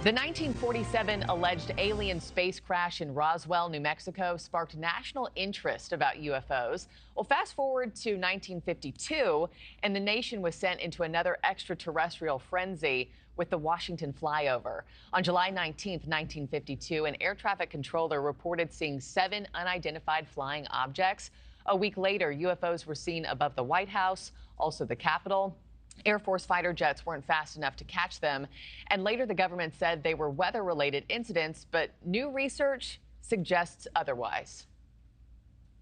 The 1947 alleged alien space crash in Roswell, New Mexico, sparked national interest about UFOs. Well, fast forward to 1952, and the nation was sent into another extraterrestrial frenzy with the Washington flyover. On July 19, 1952, an air traffic controller reported seeing 7 unidentified flying objects. A week later, UFOs were seen above the White House, also the Capitol. Air Force fighter jets weren't fast enough to catch them. And later, the government said they were weather-related incidents, but new research suggests otherwise.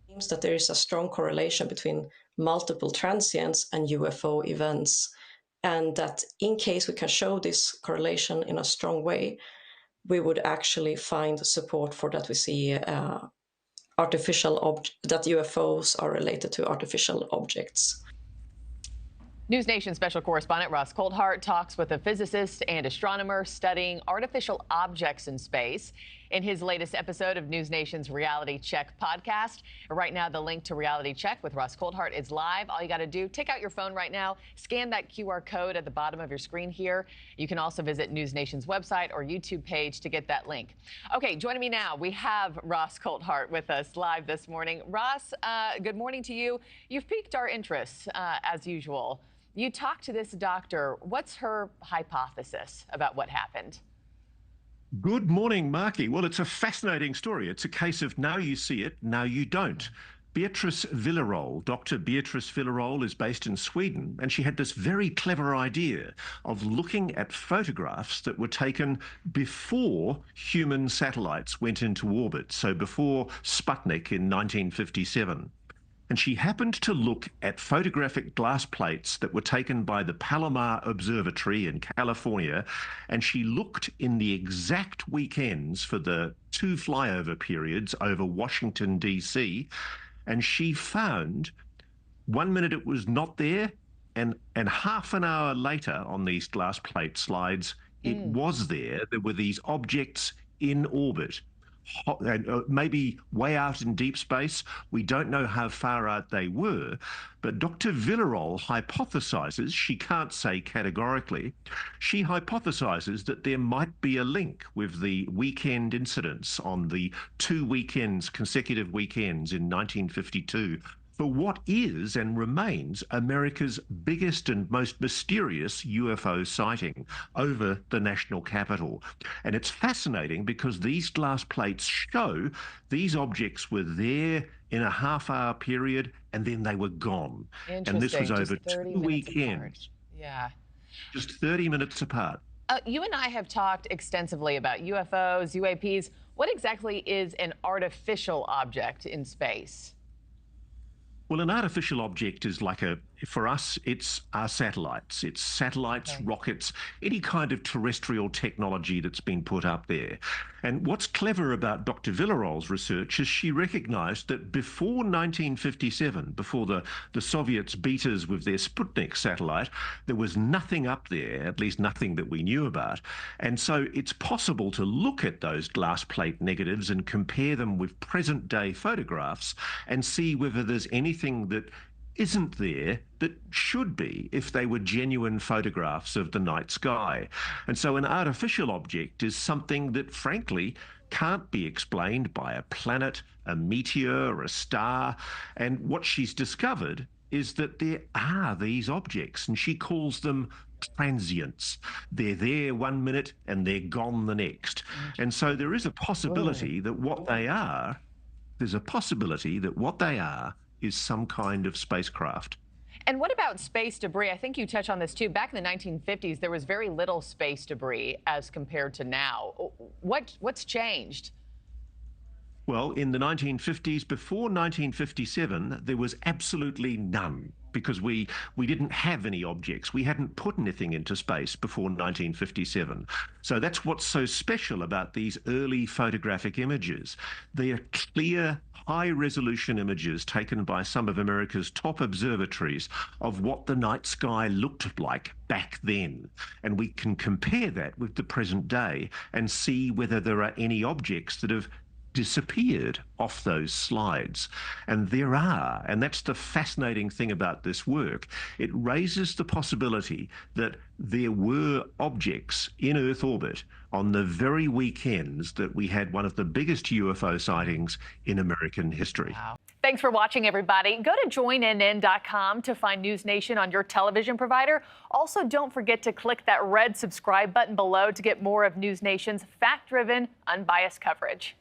It seems that there is a strong correlation between multiple transients and UFO events, and that in case we can show this correlation in a strong way, we would actually find support for that we see that UFOs are related to artificial objects. NewsNation special correspondent Ross Coulthart talks with a physicist and astronomer studying artificial objects in space in his latest episode of NewsNation's Reality Check podcast. Right now, the link to Reality Check with Ross Coulthart is live. All you got to do, take out your phone right now, scan that QR code at the bottom of your screen here. You can also visit NewsNation's website or YouTube page to get that link. Okay, joining me now, we have Ross Coulthart with us live this morning. Ross, good morning to you. You've piqued our interest, as usual. You talked to this doctor. What's her hypothesis about what happened? Good morning, Markie. Well, it's a fascinating story. It's a case of now you see it, now you don't. Beatriz Villarroel, Dr. Beatriz Villarroel, is based in Sweden, and she had this very clever idea of looking at photographs that were taken before human satellites went into orbit, so before Sputnik in 1957. And she happened to look at photographic glass plates that were taken by the Palomar Observatory in California, and she looked in the exact weekends for the 2 flyover periods over Washington, D.C., and she found 1 minute it was not there, and half an hour later on these glass plate slides, it was there. There were these objects in orbit. Maybe way out in deep space. We don't know how far out they were, but Dr. Villarroel hypothesizes, she can't say categorically, she hypothesizes that there might be a link with the weekend incidents on the 2 weekends, consecutive weekends in 1952, for what is and remains America's biggest and most mysterious UFO sighting over the national capital. And it's fascinating because these glass plates show these objects were there in a half-hour period and then they were gone. And this was over 2 weekends. Yeah. Just 30 minutes apart. You and I have talked extensively about UFOs, UAPs. What exactly is an artificial object in space? Well, an artificial object is like for us, it's our satellites. It's satellites, rockets, any kind of terrestrial technology that's been put up there. And what's clever about Dr. Villarroel's research is she recognized that before 1957, before the Soviets beat us with their Sputnik satellite, there was nothing up there, at least nothing that we knew about. And so it's possible to look at those glass plate negatives and compare them with present day photographs and see whether there's anything that isn't there that should be if they were genuine photographs of the night sky. And so an artificial object is something that frankly can't be explained by a planet, a meteor, or a star. And what she's discovered is that there are these objects, and she calls them transients. They're there 1 minute and they're gone the next. And so there is a possibility that what they are, is some kind of spacecraft. And what about space debris? I think you touched on this too. Back in the 1950s, there was very little space debris as compared to now. What's changed? Well, in the 1950s, before 1957, there was absolutely none because we didn't have any objects. We hadn't put anything into space before 1957. So that's what's so special about these early photographic images. They are clear, high-resolution images taken by some of America's top observatories of what the night sky looked like back then. And we can compare that with the present day and see whether there are any objects that have disappeared off those slides. And there are, and that's the fascinating thing about this work, it raises the possibility that there were objects in Earth orbit on the very weekends that we had one of the biggest UFO sightings in American history. Wow. Thanks for watching, everybody. Go to joinnn.com to find News Nation on your television provider. Also, don't forget to click that red subscribe button below to get more of News Nation's fact-driven, unbiased coverage.